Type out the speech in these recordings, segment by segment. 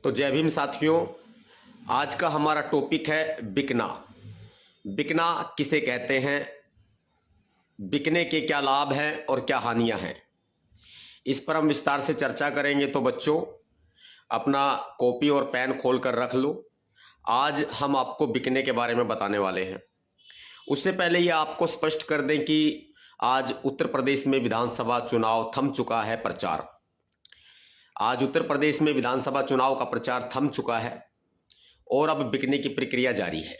तो जय भीम साथियों। आज का हमारा टॉपिक है बिकना। बिकना किसे कहते हैं, बिकने के क्या लाभ हैं और क्या हानियां हैं, इस पर हम विस्तार से चर्चा करेंगे। तो बच्चों, अपना कॉपी और पेन खोल कर रख लो। आज हम आपको बिकने के बारे में बताने वाले हैं। उससे पहले ये आपको स्पष्ट कर दें कि आज उत्तर प्रदेश में विधानसभा चुनाव थम चुका है। प्रचार आज उत्तर प्रदेश में विधानसभा चुनाव का प्रचार थम चुका है और अब बिकने की प्रक्रिया जारी है।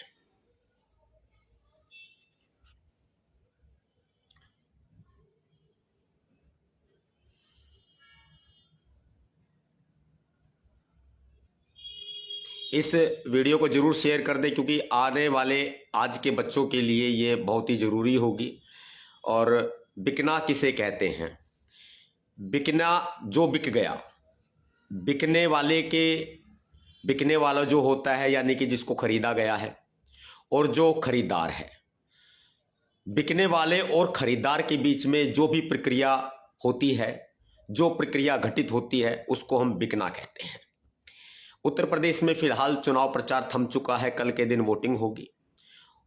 इस वीडियो को जरूर शेयर कर दें, क्योंकि आने वाले आज के बच्चों के लिए ये बहुत ही जरूरी होगी। और बिकना किसे कहते हैं? बिकना जो बिक गया, बिकने वाले के, बिकने वाला जो होता है यानी कि जिसको खरीदा गया है, और जो खरीदार है। बिकने वाले और खरीदार के बीच में जो भी प्रक्रिया होती है, जो प्रक्रिया घटित होती है, उसको हम बिकना कहते हैं। उत्तर प्रदेश में फिलहाल चुनाव प्रचार थम चुका है। कल के दिन वोटिंग होगी।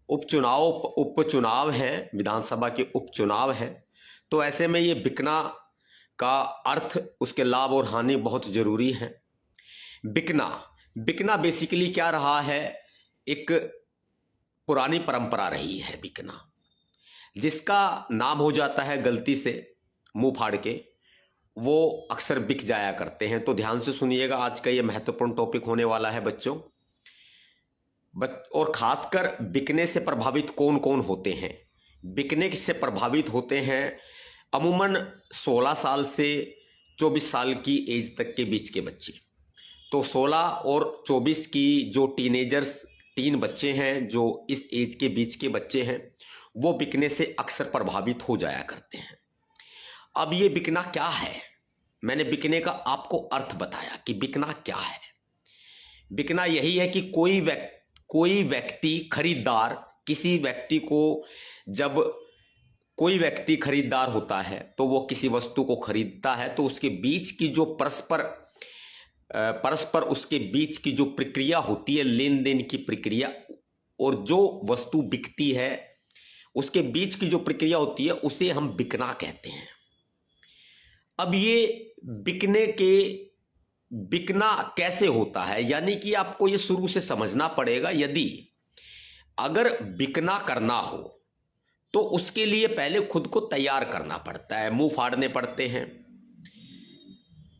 उपचुनाव है, विधानसभा के उपचुनाव है। तो ऐसे में ये बिकना का अर्थ, उसके लाभ और हानि बहुत जरूरी है। बिकना बिकना बेसिकली क्या रहा है? एक पुरानी परंपरा रही है बिकना। जिसका नाम हो जाता है गलती से मुंह फाड़ के, वो अक्सर बिक जाया करते हैं। तो ध्यान से सुनिएगा, आज का ये महत्वपूर्ण टॉपिक होने वाला है बच्चों। और खासकर बिकने से प्रभावित कौन कौन होते हैं? बिकने से प्रभावित होते हैं अमूमन 16 साल से 24 साल की एज तक के बीच के बच्चे। तो 16 और 24 की जो टीन बच्चे हैं, जो इस एज के बीच के बच्चे हैं, वो बिकने से अक्सर प्रभावित हो जाया करते हैं। अब ये बिकना क्या है? मैंने बिकने का आपको अर्थ बताया कि बिकना क्या है। बिकना यही है कि कोई व्यक्ति खरीदार, किसी व्यक्ति को, जब कोई व्यक्ति खरीदार होता है तो वो किसी वस्तु को खरीदता है, तो उसके बीच की जो परस्पर उसके बीच की जो प्रक्रिया होती है, लेन देन की प्रक्रिया, और जो वस्तु बिकती है उसके बीच की जो प्रक्रिया होती है, उसे हम बिकना कहते हैं। अब ये बिकना कैसे होता है, यानी कि आपको ये शुरू से समझना पड़ेगा। अगर बिकना करना हो तो उसके लिए पहले खुद को तैयार करना पड़ता है, मुंह फाड़ने पड़ते हैं,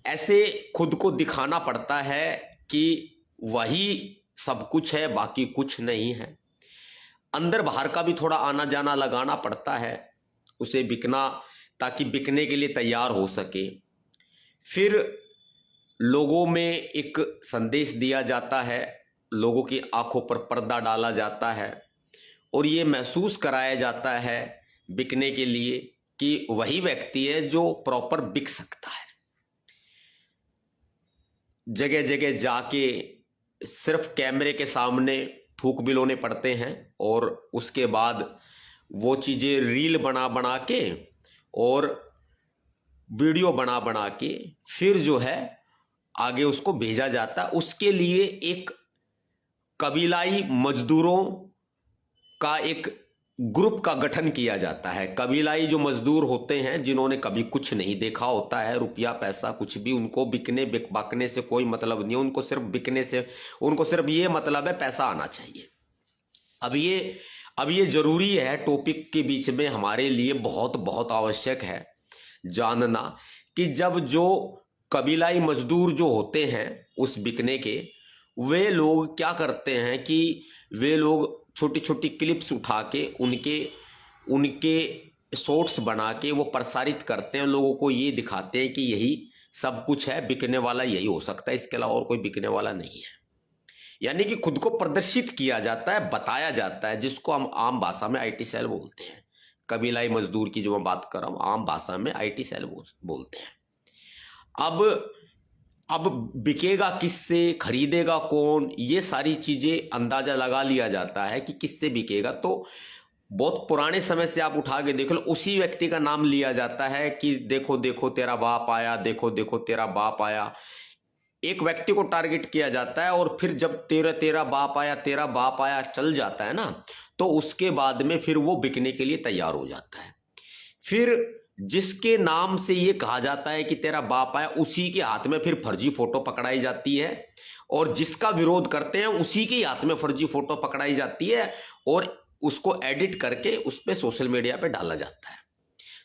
ऐसे खुद को दिखाना पड़ता है कि वही सब कुछ है, बाकी कुछ नहीं है। अंदर बाहर का भी थोड़ा आना जाना लगाना पड़ता है उसे बिकना, ताकि बिकने के लिए तैयार हो सके। फिर लोगों में एक संदेश दिया जाता है, लोगों की आंखों पर पर्दा डाला जाता है, और ये महसूस कराया जाता है बिकने के लिए कि वही व्यक्ति है जो प्रॉपर बिक सकता है। जगह जगह जाके सिर्फ कैमरे के सामने थूक बिलोने पड़ते हैं, और उसके बाद वो चीजें रील बना बना के और वीडियो बना बना के फिर जो है आगे उसको भेजा जाता है। उसके लिए एक कबीलाई मजदूरों का एक ग्रुप का गठन किया जाता है। कबीलाई जो मजदूर होते हैं, जिन्होंने कभी कुछ नहीं देखा होता है, रुपया पैसा कुछ भी, उनको बाकने से कोई मतलब नहीं है। उनको सिर्फ बिकने से, उनको सिर्फ ये मतलब है पैसा आना चाहिए। अब ये जरूरी है, टॉपिक के बीच में हमारे लिए बहुत बहुत आवश्यक है जानना कि जब जो कबीलाई मजदूर जो होते हैं उस बिकने के, वे लोग क्या करते हैं कि वे लोग छोटी छोटी क्लिप्स उठा के उनके शॉर्ट्स बना के वो प्रसारित करते हैं, लोगों को ये दिखाते हैं कि यही सब कुछ है, बिकने वाला यही हो सकता है, इसके अलावा और कोई बिकने वाला नहीं है। यानी कि खुद को प्रदर्शित किया जाता है, बताया जाता है, जिसको हम आम भाषा में आईटी सेल बोलते हैं। कबीलाई मजदूर की जो मैं बात कर रहा हूं, आम भाषा में आईटी सेल बोलते हैं। अब बिकेगा किससे, खरीदेगा कौन, ये सारी चीजें अंदाजा लगा लिया जाता है कि किससे बिकेगा। तो बहुत पुराने समय से आप उठा के देख लो, उसी व्यक्ति का नाम लिया जाता है कि देखो देखो तेरा बाप आया, देखो देखो तेरा बाप आया। एक व्यक्ति को टारगेट किया जाता है और फिर जब तेरा तेरा बाप आया चल जाता है ना, तो उसके बाद में फिर वो बिकने के लिए तैयार हो जाता है। फिर जिसके नाम से ये कहा जाता है कि तेरा बाप आया, उसी के हाथ में फिर फर्जी फोटो पकड़ाई जाती है, और जिसका विरोध करते हैं उसी के हाथ में फर्जी फोटो पकड़ाई जाती है और उसको एडिट करके उस पर सोशल मीडिया पे डाला जाता है।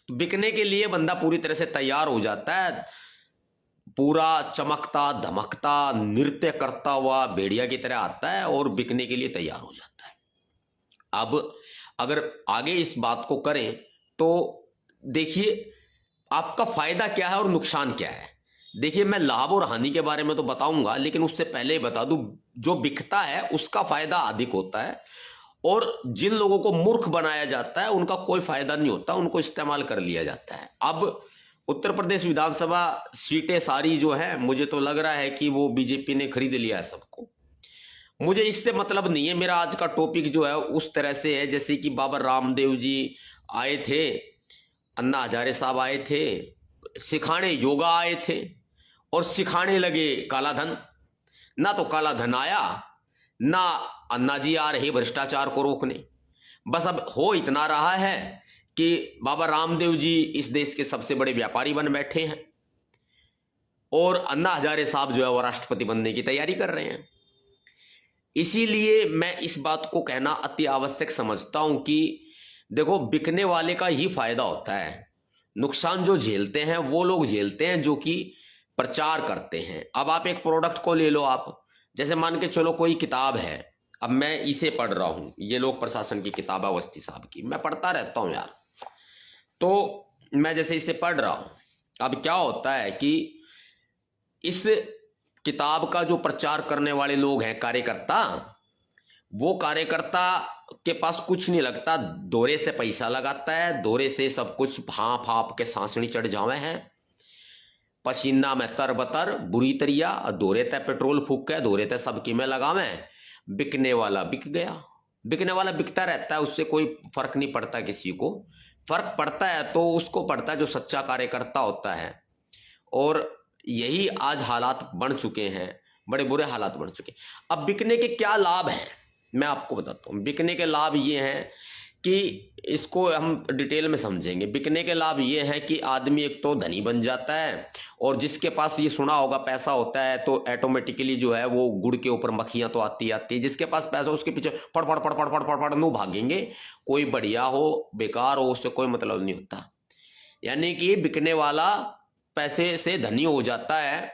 तो बिकने के लिए बंदा पूरी तरह से तैयार हो जाता है, पूरा चमकता धमकता नृत्य करता हुआ भेड़िया की तरह आता है और बिकने के लिए तैयार हो जाता है। अब अगर आगे इस बात को करें तो देखिए आपका फायदा क्या है और नुकसान क्या है। देखिए मैं लाभ और हानि के बारे में तो बताऊंगा, लेकिन उससे पहले ही बता दूं, जो बिकता है उसका फायदा अधिक होता है और जिन लोगों को मूर्ख बनाया जाता है उनका कोई फायदा नहीं होता, उनको इस्तेमाल कर लिया जाता है। अब उत्तर प्रदेश विधानसभा सीटें सारी जो है, मुझे तो लग रहा है कि वो बीजेपी ने खरीद लिया है सबको। मुझे इससे मतलब नहीं है। मेरा आज का टॉपिक जो है उस तरह से है जैसे कि बाबा रामदेव जी आए थे, अन्ना हजारे साहब आए थे, सिखाने योगा आए थे और सिखाने लगे काला धन। ना तो काला धन आया, ना अन्ना जी आ रहे भ्रष्टाचार को रोकने। बस अब हो इतना रहा है कि बाबा रामदेव जी इस देश के सबसे बड़े व्यापारी बन बैठे हैं और अन्ना हजारे साहब जो है वो राष्ट्रपति बनने की तैयारी कर रहे हैं। इसीलिए मैं इस बात को कहना अति आवश्यक समझता हूं कि देखो बिकने वाले का ही फायदा होता है, नुकसान जो झेलते हैं वो लोग झेलते हैं जो कि प्रचार करते हैं। अब आप एक प्रोडक्ट को ले लो, आप जैसे मान के चलो कोई किताब है, अब मैं इसे पढ़ रहा हूं, ये लोक प्रशासन की किताब है अवस्थी साहब की, मैं पढ़ता रहता हूं यार। तो मैं जैसे इसे पढ़ रहा हूं, अब क्या होता है कि इस किताब का जो प्रचार करने वाले लोग हैं कार्यकर्ता, वो कार्यकर्ता के पास कुछ नहीं लगता, दोरे से पैसा लगाता है, दोरे से सब कुछ भाप भाप के सांसनी चढ़ जावे हैं, पसीना में तरबतर बुरी तरिया, दोरे तय पेट्रोल फूक के दोरे तय सबकी में लगावे, बिकने वाला बिक गया। बिकने वाला बिकता रहता है, उससे कोई फर्क नहीं पड़ता किसी को। फर्क पड़ता है तो उसको पड़ता है जो सच्चा कार्यकर्ता होता है। और यही आज हालात बन चुके हैं, बड़े बुरे हालात बन चुके हैं। अब बिकने के क्या लाभ हैं मैं आपको बताता हूं। बिकने के लाभ ये हैं कि इसको हम डिटेल में समझेंगे। बिकने के लाभ ये हैं कि आदमी एक तो धनी बन जाता है, और जिसके पास ये सुना होगा पैसा होता है तो ऑटोमेटिकली जो है वो गुड़ के ऊपर मक्खियां तो आती है। जिसके पास पैसा उसके पीछे पड़ पड़ पड़ पड़ पड़ पड़ पड़ नू भागेंगे, कोई बढ़िया हो बेकार हो उससे कोई मतलब नहीं होता। यानी कि बिकने वाला पैसे से धनी हो जाता है,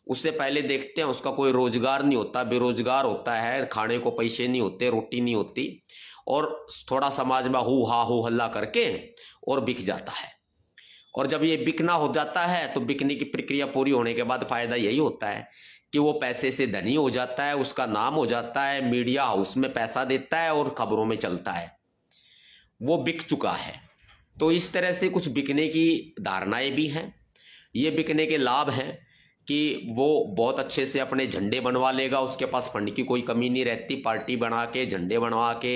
उससे पहले देखते हैं उसका कोई रोजगार नहीं होता, बेरोजगार होता है, खाने को पैसे नहीं होते, रोटी नहीं होती, और थोड़ा समाज में हु हा हो हल्ला करके और बिक जाता है। और जब ये बिकना हो जाता है तो बिकने की प्रक्रिया पूरी होने के बाद फायदा यही होता है कि वो पैसे से धनी हो जाता है, उसका नाम हो जाता है, मीडिया हाउस में पैसा देता है और खबरों में चलता है, वो बिक चुका है। तो इस तरह से कुछ बिकने की धारणाएं भी हैं। ये बिकने के लाभ हैं कि वो बहुत अच्छे से अपने झंडे बनवा लेगा, उसके पास फंड की कोई कमी नहीं रहती, पार्टी बना के झंडे बनवा के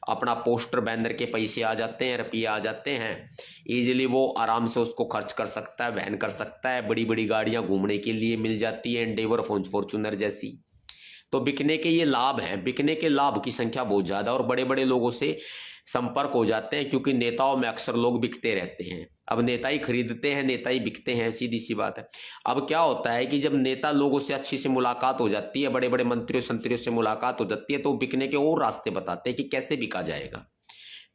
अपना पोस्टर बैनर के पैसे आ जाते हैं, रुपये आ जाते हैं, इजीली वो आराम से उसको खर्च कर सकता है, वहन कर सकता है, बड़ी बड़ी गाड़ियां घूमने के लिए मिल जाती है, एंडेवर फॉर्च्यूनर जैसी। तो बिकने के ये लाभ हैं। बिकने के लाभ की संख्या बहुत ज्यादा, और बड़े बड़े लोगों से संपर्क हो जाते हैं, क्योंकि नेताओं में अक्सर लोग बिकते रहते हैं। अब नेता ही खरीदते हैं, नेता ही बिकते हैं, सीधी सी बात है। अब क्या होता है कि जब नेता लोगों से अच्छी से मुलाकात हो जाती है, बड़े बड़े मंत्रियों संतरियों से मुलाकात हो जाती है, तो बिकने के और रास्ते बताते हैं कि कैसे बिका जाएगा।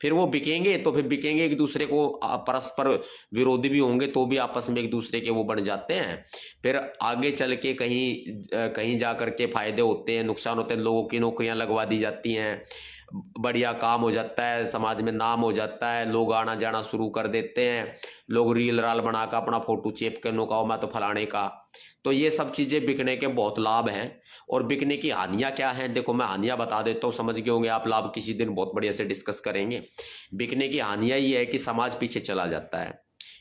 फिर वो बिकेंगे तो फिर बिकेंगे एक दूसरे को, परस्पर विरोधी भी होंगे तो भी आपस में एक दूसरे के वो बन जाते हैं। फिर आगे चल के कहीं जा करके फायदे होते हैं, नुकसान होते हैं, लोगों की नौकरियां लगवा दी जाती हैं, बढ़िया काम हो जाता है, समाज में नाम हो जाता है, लोग आना जाना शुरू कर देते हैं, लोग रील राल बनाकर अपना फोटो चेप के नौकाओ मैं तो फलाने का। तो ये सब चीजें बिकने के बहुत लाभ हैं। और बिकने की हानियां क्या हैं, देखो मैं हानियां बता देता हूँ, समझ गए होंगे आप। लाभ किसी दिन बहुत बढ़िया से डिस्कस करेंगे। बिकने की हानियां ये है कि समाज पीछे चला जाता है।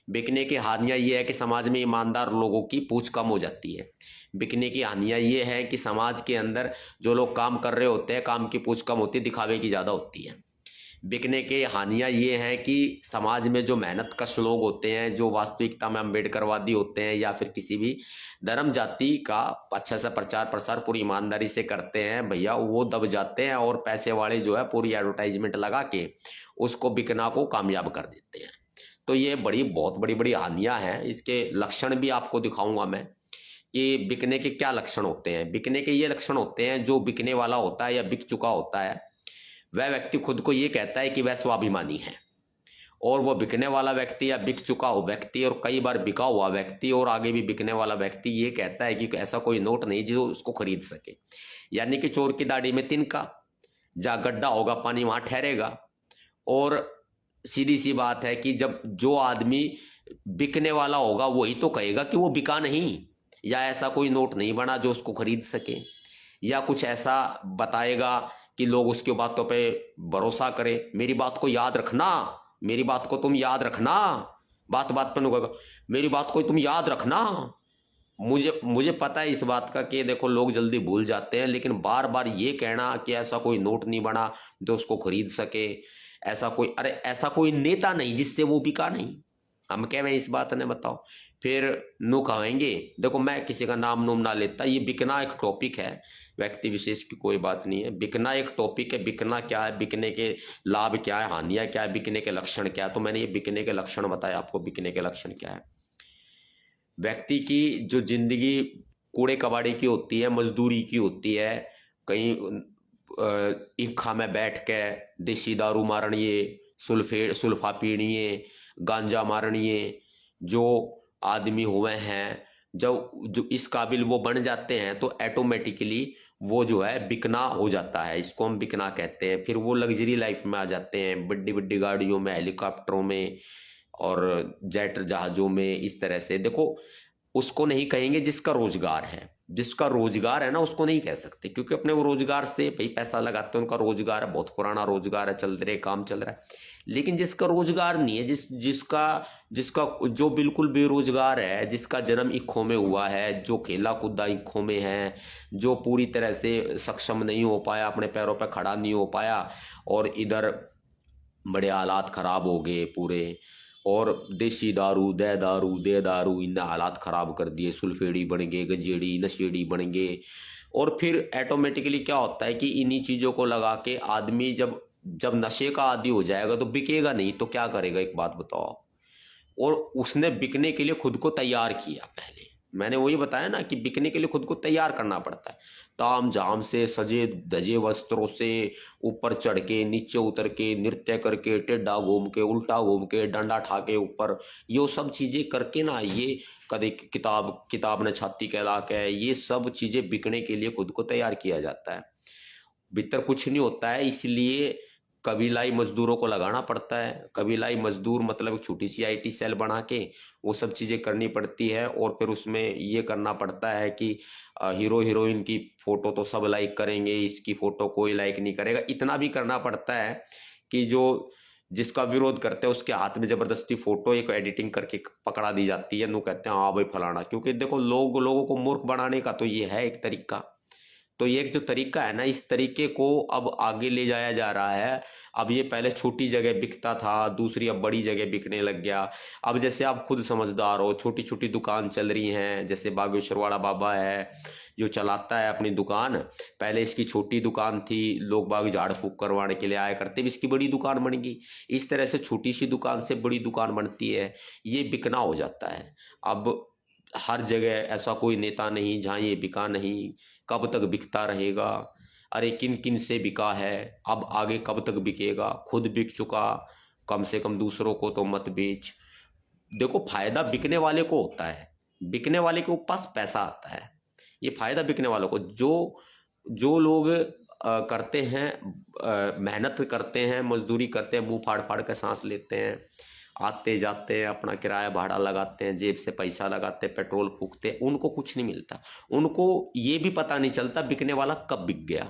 बिकने की हानियां ये है कि समाज में ईमानदार लोगों की पूछ कम हो जाती है। बिकने की हानियां ये है कि समाज के अंदर जो लोग काम कर रहे होते हैं, काम की पूछ कम होती है, दिखावे की ज्यादा होती है। बिकने के हानियां ये हैं कि समाज में जो मेहनत कश लोग होते हैं, जो वास्तविकता में अम्बेडकरवादी होते हैं या फिर किसी भी धर्म जाति का अच्छे से प्रचार प्रसार पूरी ईमानदारी से करते हैं भैया, वो दब जाते हैं और पैसे वाले जो है पूरी एडवर्टाइजमेंट लगा के उसको बिकना को कामयाब कर देते हैं। तो ये बहुत बड़ी बड़ी हानियां हैं। इसके लक्षण भी आपको दिखाऊंगा मैं कि बिकने के क्या लक्षण होते हैं। बिकने के ये लक्षण होते हैं, जो बिकने वाला होता है या बिक चुका होता है वह व्यक्ति खुद को ये कहता है कि वह स्वाभिमानी है, और वो बिकने वाला व्यक्ति या बिक चुका हो व्यक्ति और कई बार बिका हुआ व्यक्ति और आगे भी बिकने वाला व्यक्ति ये कहता है कि ऐसा कोई नोट नहीं जो उसको खरीद सके। यानी कि चोर की दाढ़ी में तिनका, जहां गड्ढा होगा पानी वहां ठहरेगा। और सीधी सी बात है कि जब जो आदमी बिकने वाला होगा वही तो कहेगा कि वो बिका नहीं, या ऐसा कोई नोट नहीं बना जो उसको खरीद सके, या कुछ ऐसा बताएगा कि लोग उसकी बातों पे भरोसा करें। मेरी बात को याद रखना, मेरी बात को तुम याद रखना, बात बात पर होगा मेरी बात को तुम याद रखना। मुझे मुझे पता है इस बात का कि देखो लोग जल्दी भूल जाते हैं, लेकिन बार बार ये कहना कि ऐसा कोई नोट नहीं बना जो उसको खरीद सके, ऐसा कोई, अरे ऐसा कोई नेता नहीं जिससे वो बिका नहीं। हम कह रहे इस बात ने बताओ, फिर नु कहेंगे। देखो मैं किसी का नाम नूम ना लेता, ये बिकना एक टॉपिक है, व्यक्ति विशेष की कोई बात नहीं है। बिकना एक टॉपिक है, बिकना क्या है, बिकने के लाभ क्या है, हानियां क्या है, बिकने के लक्षण क्या है। तो मैंने ये बिकने के लक्षण बताया आपको। बिकने के लक्षण क्या है? व्यक्ति की जो जिंदगी कूड़े कबाड़े की होती है, मजदूरी की होती है, कहीं ईखा में बैठ के देसी दारू मारनिए, सुल्फा पीनिए, गांजा मारनिए, जो आदमी हुए हैं जब जो इस काबिल वो बन जाते हैं तो ऑटोमेटिकली वो जो है बिकना हो जाता है। इसको हम बिकना कहते हैं। फिर वो लग्जरी लाइफ में आ जाते हैं, बड़ी बड़ी गाड़ियों में, हेलीकॉप्टरों में और जेट जहाजों में। इस तरह से देखो, उसको नहीं कहेंगे जिसका रोजगार है। जिसका रोजगार है ना उसको नहीं कह सकते, क्योंकि अपने वो रोजगार से भाई पैसा लगाते हैं, उनका रोजगार है, बहुत पुराना रोजगार है, चल रहे काम चल रहा है। लेकिन जिसका रोजगार नहीं है, जिसका जिसका जो बिल्कुल बेरोजगार है, जिसका जन्म ईखों में हुआ है, जो खेला कूदा ईखों में है, जो पूरी तरह से सक्षम नहीं हो पाया, अपने पैरों पर खड़ा नहीं हो पाया, और इधर बड़े हालात खराब हो गए पूरे, और देसी दारू दे दारू इन्हें हालात खराब कर दिए, सुल्फेड़ी बन गए, गजेड़ी नशेड़ी बन गए। और फिर ऑटोमेटिकली क्या होता है कि इन्हीं चीजों को लगा के आदमी जब जब नशे का आदी हो जाएगा तो बिकेगा नहीं तो क्या करेगा, एक बात बताओ। और उसने बिकने के लिए खुद को तैयार किया। पहले मैंने वही बताया ना कि बिकने के लिए खुद को तैयार करना पड़ता है। ताम झाम से सजे धजे वस्त्रों से ऊपर चढ़ के नीचे उतर के नृत्य करके, टेढ़ा घूम के, उल्टा घूम के, डंडा ठा के ऊपर, ये सब चीजें करके ना, ये कभी किताब किताब ने छाती कहला के, ये सब चीजें बिकने के लिए खुद को तैयार किया जाता है। भीतर कुछ नहीं होता है, इसलिए कबीलाई मजदूरों को लगाना पड़ता है। कबीलाई मजदूर मतलब एक छोटी सी आईटी सेल बना के वो सब चीजें करनी पड़ती है। और फिर उसमें ये करना पड़ता है कि हीरो हीरोइन की फोटो तो सब लाइक करेंगे, इसकी फोटो कोई लाइक नहीं करेगा। इतना भी करना पड़ता है कि जो जिसका विरोध करते हैं उसके हाथ में जबरदस्ती फोटो एक एडिटिंग करके पकड़ा दी जाती है। नो कहते हैं हाँ भाई फलाना, क्योंकि देखो लोगों को मूर्ख बनाने का तो ये है एक तरीका। तो ये एक जो तरीका है ना, इस तरीके को अब आगे ले जाया जा रहा है। अब ये पहले छोटी जगह बिकता था, दूसरी अब बड़ी जगह बिकने लग गया। अब जैसे आप खुद समझदार हो, छोटी छोटी दुकान चल रही हैं, जैसे बागेश्वर वाला बाबा है जो चलाता है अपनी दुकान। पहले इसकी छोटी दुकान थी, लोग बाग झाड़ फूक करवाने के लिए आया करते, भी इसकी बड़ी दुकान बन गई। इस तरह से छोटी सी दुकान से बड़ी दुकान बनती है, ये बिकना हो जाता है। अब हर जगह ऐसा कोई नेता नहीं जहां ये बिका नहीं। कब तक बिकता रहेगा? अरे किन किन से बिका है, अब आगे कब तक बिकेगा? खुद बिक चुका, कम से कम दूसरों को तो मत बेच। देखो फायदा बिकने वाले को होता है, बिकने वाले के पास पैसा आता है। ये फायदा बिकने वालों को, जो जो लोग करते हैं, मेहनत करते हैं, मजदूरी करते हैं, मुंह फाड़ फाड़ के सांस लेते हैं, आते जाते हैं, अपना किराया भाड़ा लगाते हैं, जेब से पैसा लगाते हैं, पेट्रोल फूकते हैं, उनको कुछ नहीं मिलता। उनको ये भी पता नहीं चलता बिकने वाला कब बिक गया,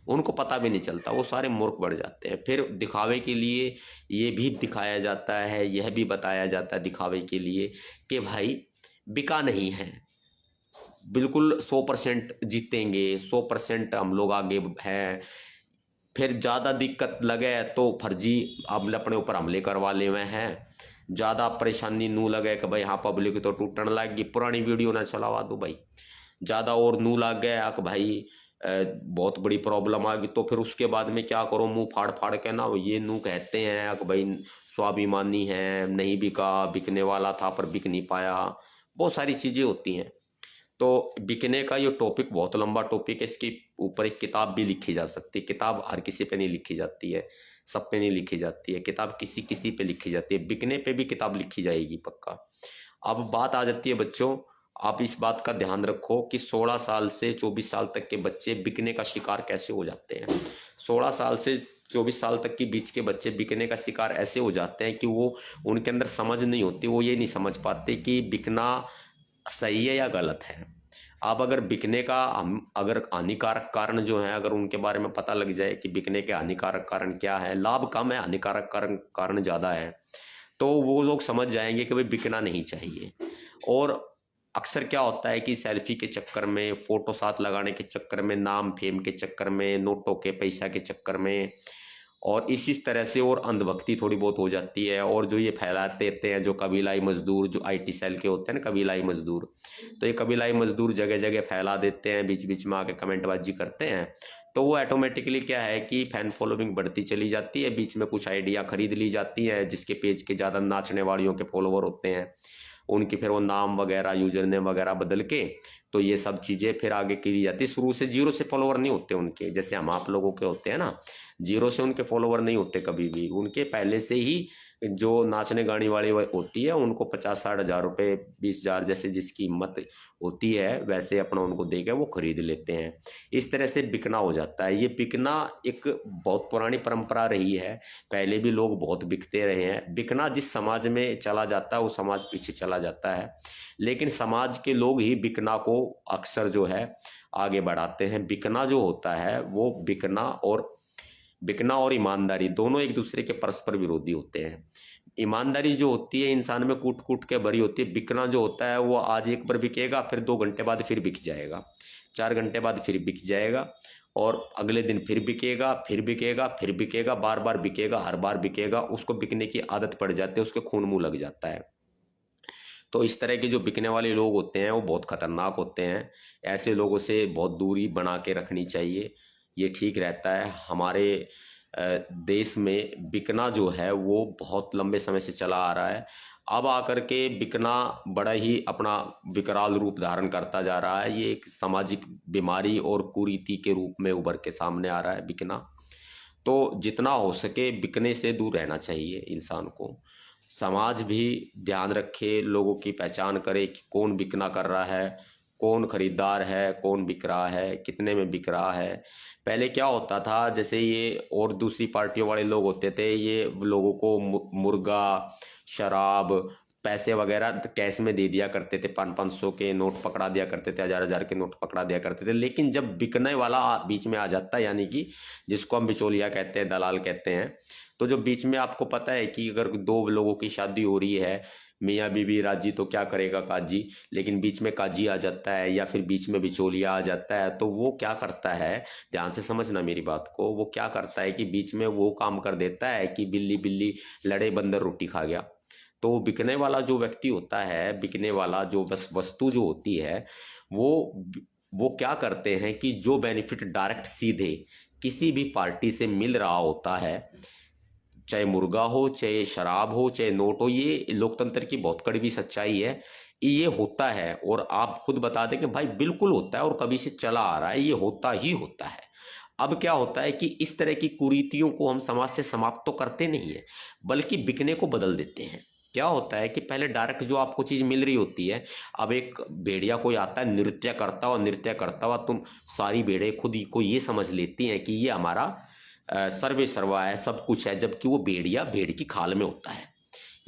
उनको पता भी नहीं चलता। वो सारे मूर्ख बढ़ जाते हैं। फिर दिखावे के लिए ये भी दिखाया जाता है, यह भी बताया जाता है दिखावे के लिए कि भाई बिका नहीं है, बिल्कुल 100% जीतेंगे, 100% हम लोग आगे हैं। फिर ज़्यादा दिक्कत लगे तो फर्जी अब अपने ऊपर हमले करवा ले हुए हैं। ज़्यादा परेशानी नू लगे कि भाई हाँ पब्लिक तो टूटने लगी, पुरानी वीडियो ना चलावा दो भाई। ज़्यादा और नू लग गया कि भाई बहुत बड़ी प्रॉब्लम आ गई, तो फिर उसके बाद में क्या करो, मुंह फाड़ फाड़ के ना ये नू कहते हैं कि भाई स्वाभिमानी है, नहीं बिका, बिकने वाला था पर बिक नहीं पाया। बहुत सारी चीज़ें होती हैं। तो बिकने का ये टॉपिक बहुत लंबा टॉपिक है, इसके ऊपर एक किताब भी लिखी जा सकती है। किताब हर किसी पे नहीं लिखी जाती है, सब पे नहीं लिखी जाती है, किताब किसी किसी पे लिखी जाती है। बिकने पे भी किताब लिखी जाएगी पक्का। अब बात आ जाती है बच्चों, आप इस बात का ध्यान रखो कि 16 साल से 24 साल तक के बच्चे बिकने का शिकार कैसे हो जाते हैं। 16 साल से 24 साल तक के बीच के बच्चे बिकने का शिकार ऐसे हो जाते हैं कि वो, उनके अंदर समझ नहीं होती, वो ये नहीं समझ पाते कि बिकना सही है या गलत है। आप अगर बिकने का हम अगर हानिकारक कारण जो है अगर उनके बारे में पता लग जाए कि बिकने के हानिकारक कारण क्या है, लाभ कम है हानिकारक कारण ज़्यादा है, तो वो लोग समझ जाएंगे कि भाई बिकना नहीं चाहिए। और अक्सर क्या होता है कि सेल्फी के चक्कर में, फोटो साथ लगाने के चक्कर में, नाम फेम के चक्कर में, नोटों के पैसा के चक्कर में, और इसी तरह से और अंधभक्ति थोड़ी बहुत हो जाती है। और जो ये फैलाते रहते हैं जो कबीलाई मजदूर, जो आईटी सेल के होते हैं ना कबीलाई मजदूर, तो ये कबीलाई मजदूर जगह जगह फैला देते हैं, बीच बीच में आके कमेंटबाजी करते हैं। तो वो ऑटोमेटिकली क्या है कि फैन फॉलोइंग बढ़ती चली जाती है, बीच में कुछ आइडिया खरीद ली जाती है, जिसके पेज के ज़्यादा नाचने वालियों के फॉलोवर होते हैं, उनकी फिर वो नाम वगैरह यूजर नेम वगैरह बदल के तो ये सब चीज़ें फिर आगे की जाती। शुरू से जीरो से फॉलोवर नहीं होते उनके, जैसे हम आप लोगों के होते हैं ना, जीरो से उनके फॉलोवर नहीं होते कभी भी। उनके पहले से ही जो नाचने गाने वाली होती है उनको 50-60 हज़ार रुपये, 20,000 जैसे जिसकी हिम्मत होती है वैसे अपना उनको दे के वो खरीद लेते हैं। इस तरह से बिकना हो जाता है। ये बिकना एक बहुत पुरानी परंपरा रही है, पहले भी लोग बहुत बिकते रहे हैं। बिकना जिस समाज में चला जाता है वो समाज पीछे चला जाता है, लेकिन समाज के लोग ही बिकना को अक्सर जो है आगे बढ़ाते हैं। बिकना जो होता है वो बिकना और ईमानदारी दोनों एक दूसरे के परस्पर विरोधी होते हैं। ईमानदारी जो होती है इंसान में कूट कूट के भरी होती है। बिकना जो होता है वो आज एक बार बिकेगा, फिर 2 घंटे बाद फिर बिक जाएगा, 4 घंटे बाद फिर बिक जाएगा, और अगले दिन फिर बिकेगा, फिर बिकेगा, फिर बिकेगा, बार बार बिकेगा, हर बार बिकेगा। उसको बिकने की आदत पड़ जाती है, उसके खून मुंह लग जाता है। तो इस तरह के जो बिकने वाले लोग होते हैं वो बहुत खतरनाक होते हैं। ऐसे लोगों से बहुत दूरी बना के रखनी चाहिए, ये ठीक रहता है। हमारे देश में बिकना जो है वो बहुत लंबे समय से चला आ रहा है। अब आकर के बिकना बड़ा ही अपना विकराल रूप धारण करता जा रहा है। ये एक सामाजिक बीमारी और कुरीति के रूप में उभर के सामने आ रहा है बिकना। तो जितना हो सके बिकने से दूर रहना चाहिए इंसान को। समाज भी ध्यान रखे, लोगों की पहचान करे कि कौन बिकना कर रहा है, कौन खरीदार है, कौन बिक रहा है, कितने में बिक रहा है। पहले क्या होता था, जैसे ये और दूसरी पार्टियों वाले लोग होते थे, ये लोगों को मुर्गा, शराब, पैसे वगैरह कैश में दे दिया करते थे। 500-500 के नोट पकड़ा दिया करते थे, 1000-1000 के नोट पकड़ा दिया करते थे। लेकिन जब बिकने वाला बीच में आ जाता है, यानी कि जिसको हम बिचौलिया कहते हैं, दलाल कहते हैं, तो जो बीच में आपको पता है कि अगर 2 लोगों की शादी हो रही है, मियाँ बीबी राजी तो क्या करेगा काजी, लेकिन बीच में काजी आ जाता है या फिर बीच में बिचौलिया आ जाता है, तो वो क्या करता है, ध्यान से समझना मेरी बात को, वो क्या करता है कि बीच में वो काम कर देता है कि बिल्ली बिल्ली लड़े बंदर रोटी खा गया। तो बिकने वाला जो व्यक्ति होता है, बिकने वाला जो बस वस्तु जो होती है, वो क्या करते हैं कि जो बेनिफिट डायरेक्ट सीधे किसी भी पार्टी से मिल रहा होता है, चाहे मुर्गा हो, चाहे शराब हो, चाहे नोट हो, ये लोकतंत्र की बहुत कड़वी सच्चाई है, ये होता है। और आप खुद बता दें कि भाई बिल्कुल होता है और कभी से चला आ रहा है, ये होता ही होता है। अब क्या होता है कि इस तरह की कुरीतियों को हम समाज से समाप्त तो करते नहीं है, बल्कि बिकने को बदल देते हैं। क्या होता है कि पहले डायरेक्ट जो आपको चीज मिल रही होती है, अब एक भेड़िया कोई आता है नृत्य करता हुआ, तुम सारी भेड़े खुद ही को ये समझ लेती हैं कि ये हमारा सर्वे सर्वा है, सब कुछ है, जबकि वो भेड़िया भेड़ की खाल में होता है।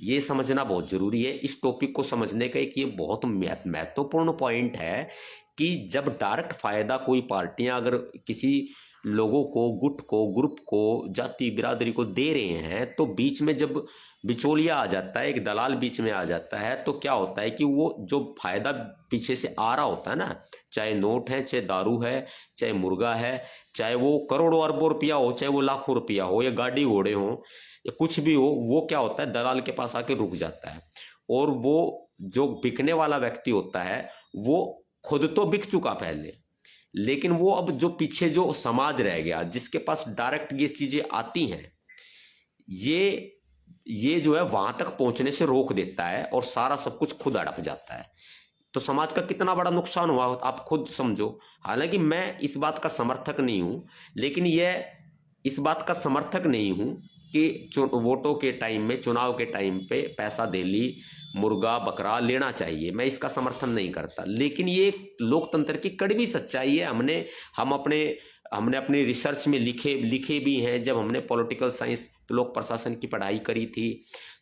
ये समझना बहुत जरूरी है। इस टॉपिक को समझने का एक ये बहुत महत्वपूर्ण पॉइंट है कि जब डायरेक्ट फायदा कोई पार्टियां अगर किसी लोगों को, गुट को, ग्रुप को, जाति बिरादरी को दे रहे हैं, तो बीच में जब बिचौलिया आ जाता है, एक दलाल बीच में आ जाता है, तो क्या होता है कि वो जो फायदा पीछे से आ रहा होता है ना, चाहे नोट है, चाहे दारू है, चाहे मुर्गा है, चाहे वो करोड़ों अरबों रुपया हो, चाहे वो लाखों रुपया हो, या गाड़ी घोड़े हो, या कुछ भी हो, वो क्या होता है, दलाल के पास आके रुक जाता है। और वो जो बिकने वाला व्यक्ति होता है वो खुद तो बिक चुका पहले, लेकिन वो अब जो पीछे जो समाज रह गया जिसके पास डायरेक्ट ये चीजें आती हैं, ये जो है वहां तक पहुंचने से रोक देता है और सारा सब कुछ खुद अड़प जाता है। तो समाज का कितना बड़ा नुकसान हुआ आप खुद समझो। हालांकि मैं इस बात का समर्थक नहीं हूं, लेकिन यह इस बात का समर्थक नहीं हूं कि वोटों के टाइम में, चुनाव के टाइम पे पैसा देली, मुर्गा बकरा लेना चाहिए, मैं इसका समर्थन नहीं करता। लेकिन ये लोकतंत्र की कड़वी सच्चाई है। हमने अपनी रिसर्च में लिखे भी हैं। जब हमने पॉलिटिकल साइंस, लोक प्रशासन की पढ़ाई करी थी,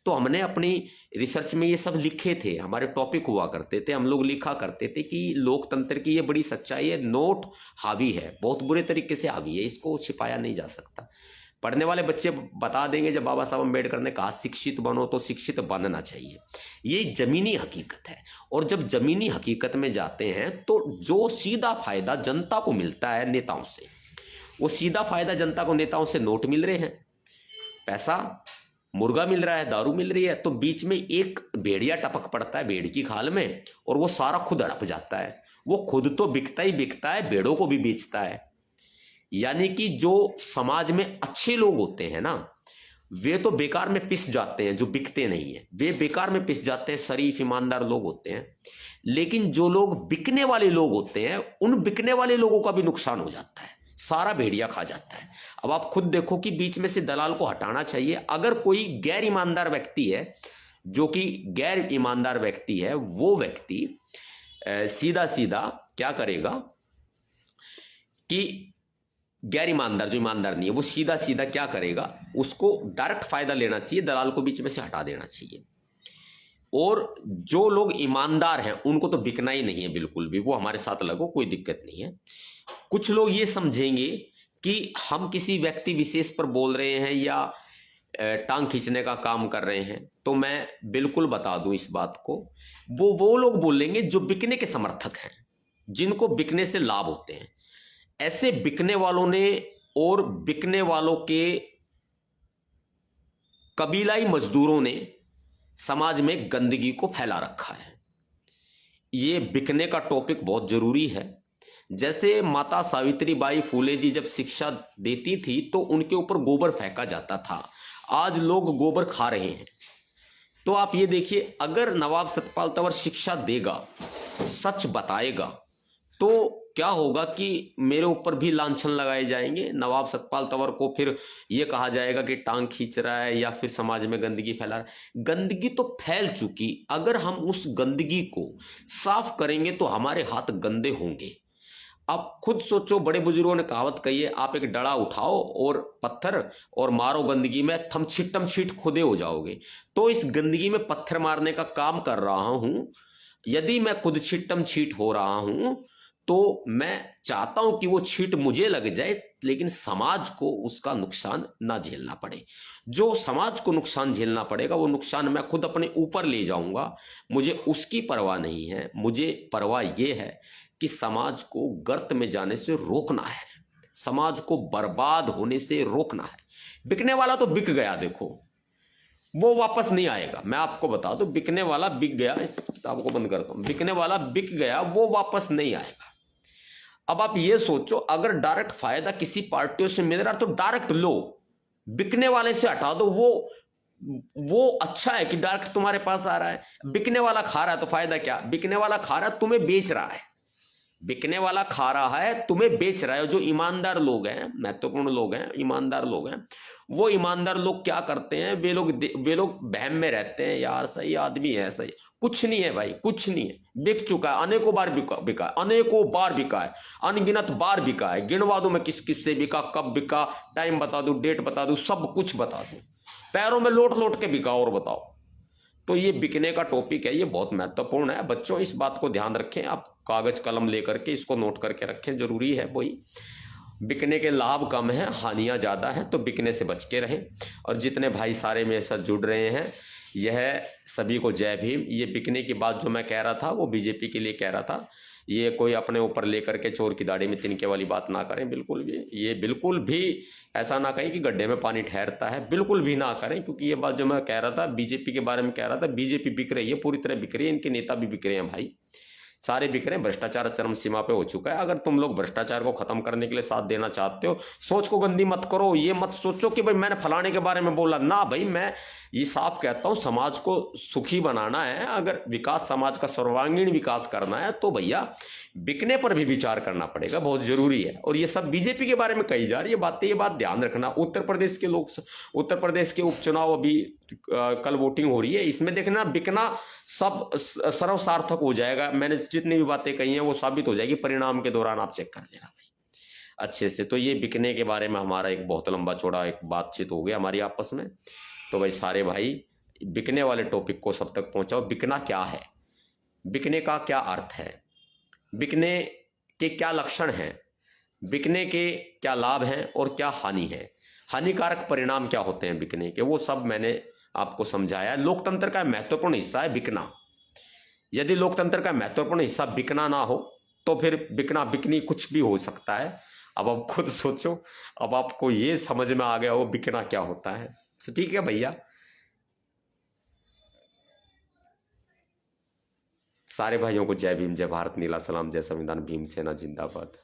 तो हमने अपनी रिसर्च में ये सब लिखे थे, हमारे टॉपिक हुआ करते थे, हम लोग लिखा करते थे कि लोकतंत्र की ये बड़ी सच्चाई है। नोट हावी है, बहुत बुरे तरीके से हावी है, इसको छिपाया नहीं जा सकता। पढ़ने वाले बच्चे बता देंगे, जब बाबा साहब अम्बेडकर ने कहा शिक्षित बनो, तो शिक्षित बनना चाहिए। ये जमीनी हकीकत है। और जब जमीनी हकीकत में जाते हैं तो जो सीधा फायदा जनता को मिलता है नेताओं से, वो सीधा फायदा जनता को नेताओं से नोट मिल रहे हैं, पैसा, मुर्गा मिल रहा है, दारू मिल रही है, तो बीच में एक भेड़िया टपक पड़ता है भेड़ की खाल में, और वो सारा खुद अड़प जाता है। वो खुद तो बिकता ही बिकता है, भेड़ों को भी बेचता है। यानी कि जो समाज में अच्छे लोग होते हैं ना, वे तो बेकार में पिस जाते हैं, जो बिकते नहीं है वे बेकार में पिस जाते हैं, शरीफ ईमानदार लोग होते हैं। लेकिन जो लोग बिकने वाले लोग होते हैं, उन बिकने वाले लोगों का भी नुकसान हो जाता है, सारा भेड़िया खा जाता है। अब आप खुद देखो कि बीच में से दलाल को हटाना चाहिए। अगर कोई गैर ईमानदार व्यक्ति है, जो कि गैर ईमानदार व्यक्ति है, वो व्यक्ति सीधा सीधा क्या करेगा कि गैर ईमानदार, जो ईमानदार नहीं है, वो सीधा सीधा क्या करेगा, उसको डायरेक्ट फायदा लेना चाहिए, दलाल को बीच में से हटा देना चाहिए। और जो लोग ईमानदार हैं उनको तो बिकना ही नहीं है बिल्कुल भी, वो हमारे साथ लगो, कोई दिक्कत नहीं है। कुछ लोग ये समझेंगे कि हम किसी व्यक्ति विशेष पर बोल रहे हैं या टांग खींचने का काम कर रहे हैं, तो मैं बिल्कुल बता दूं इस बात को, वो लोग बोलेंगे जो बिकने के समर्थक हैं, जिनको बिकने से लाभ होते हैं। ऐसे बिकने वालों ने और बिकने वालों के कबीलाई मजदूरों ने समाज में गंदगी को फैला रखा है। ये बिकने का टॉपिक बहुत जरूरी है। जैसे माता सावित्रीबाई फूले जी जब शिक्षा देती थी तो उनके ऊपर गोबर फेंका जाता था, आज लोग गोबर खा रहे हैं। तो आप ये देखिए, अगर नवाब सतपाल तंवर शिक्षा देगा, सच बताएगा, तो क्या होगा कि मेरे ऊपर भी लांछन लगाए जाएंगे, नवाब सतपाल तंवर को फिर यह कहा जाएगा कि टांग खींच रहा है या फिर समाज में गंदगी फैला रहा है। गंदगी तो फैल चुकी, अगर हम उस गंदगी को साफ करेंगे तो हमारे हाथ गंदे होंगे। आप खुद सोचो, बड़े बुजुर्गों ने कहावत कही है, आप एक डड़ा उठाओ और पत्थर और मारो गंदगी में, थम छीट खुदे हो जाओगे। तो इस गंदगी में पत्थर मारने का काम कर रहा हूं। यदि मैं खुद छिट्टम छीट हो रहा हूं तो मैं चाहता हूं कि वो छीट मुझे लग जाए, लेकिन समाज को उसका नुकसान ना झेलना पड़े। जो समाज को नुकसान झेलना पड़ेगा वो नुकसान मैं खुद अपने ऊपर ले जाऊंगा, मुझे उसकी परवाह नहीं है। मुझे परवाह यह है कि समाज को गर्त में जाने से रोकना है, समाज को बर्बाद होने से रोकना है। बिकने वाला तो बिक गया, देखो वो वापस नहीं आएगा। मैं आपको बता दूं, बिकने वाला बिक गया, इस किताब को बंद करता हूं, बिकने वाला बिक गया, वो वापस नहीं आएगा। अब आप ये सोचो, अगर डायरेक्ट फायदा किसी पार्टियों से मिल रहा है तो डायरेक्ट लो, बिकने वाले से हटा दो। वो अच्छा है कि डायरेक्ट तुम्हारे पास आ रहा है। बिकने वाला खा रहा है तो फायदा क्या, बिकने वाला खा रहा है, तुम्हें बेच रहा है, बिकने वाला खा रहा है, तुम्हें बेच रहा है। जो ईमानदार लोग हैं, महत्वपूर्ण लोग हैं, ईमानदार लोग हैं, वो ईमानदार लोग क्या करते हैं, वे लोग बहम में रहते हैं, यार सही आदमी है, सही, कुछ नहीं है भाई, कुछ नहीं है, बिक चुका है, अनेकों बार बिका है, अनेकों बार बिका है, अनगिनत बार बिका है। गिनवा दूं मैं किस किस से बिका, कब बिका, टाइम बता दूं, डेट बता दूं, सब कुछ बता दूं, पैरों में लोट लोट के बिका। और बताओ, तो ये बिकने का टॉपिक है, ये बहुत महत्वपूर्ण है। बच्चों इस बात को ध्यान रखें, आप कागज कलम लेकर के इसको नोट करके रखें, जरूरी है वही। बिकने के लाभ कम हैं, हानियां ज़्यादा हैं, तो बिकने से बच के रहें। और जितने भाई सारे मेरे साथ जुड़ रहे हैं, यह सभी को जय भीम। ये बिकने की बात जो मैं कह रहा था वो बीजेपी के लिए कह रहा था। ये कोई अपने ऊपर लेकर के चोर की दाढ़ी में तिनके वाली बात ना करें, बिल्कुल भी। ये बिल्कुल भी ऐसा ना कहें कि गड्ढे में पानी ठहरता है, बिल्कुल भी ना करें। क्योंकि ये बात जो मैं कह रहा था बीजेपी के बारे में कह रहा था, बीजेपी बिक रही है, पूरी तरह बिक रही है, इनके नेता भी बिक रहे हैं भाई, सारे बिक रहे हैं। भ्रष्टाचार चरम सीमा पे हो चुका है। अगर तुम लोग भ्रष्टाचार को खत्म करने के लिए साथ देना चाहते हो, सोच को गंदी मत करो। ये मत सोचो कि भाई मैंने फलाने के बारे में बोला ना। भाई मैं ये साफ कहता हूं, समाज को सुखी बनाना है, अगर विकास, समाज का सर्वांगीण विकास करना है, तो भैया बिकने पर भी विचार करना पड़ेगा, बहुत जरूरी है। और ये सब बीजेपी के बारे में कही जा रही है बातें, ये बात ध्यान रखना। उत्तर प्रदेश के लोग, उत्तर प्रदेश के उपचुनाव अभी कल वोटिंग हो रही है, इसमें देखना बिकना सब सर्व सार्थक हो जाएगा। मैंने जितनी भी बातें कही हैं वो साबित हो जाएगी परिणाम के दौरान, आप चेक कर लेना भाई अच्छे से। तो ये बिकने के बारे में हमारा एक बहुत लंबा चौड़ा एक बातचीत हो गया हमारी आपस में। तो भाई सारे भाई बिकने वाले टॉपिक को सब तक पहुंचाओ। बिकना क्या है, बिकने का क्या अर्थ है, बिकने के क्या लक्षण हैं, बिकने के क्या लाभ हैं और क्या हानि है, हानिकारक परिणाम क्या होते हैं बिकने के, वो सब मैंने आपको समझाया। लोकतंत्र का महत्वपूर्ण हिस्सा है बिकना। यदि लोकतंत्र का महत्वपूर्ण हिस्सा बिकना ना हो तो फिर बिकना बिकनी कुछ भी हो सकता है। अब आप खुद सोचो, अब आपको ये समझ में आ गया हो बिकना क्या होता है। तो ठीक है भैया, सारे भाइयों को जय भीम, जय भारत, नीला सलाम, जय संविधान, भीम सेना जिंदाबाद।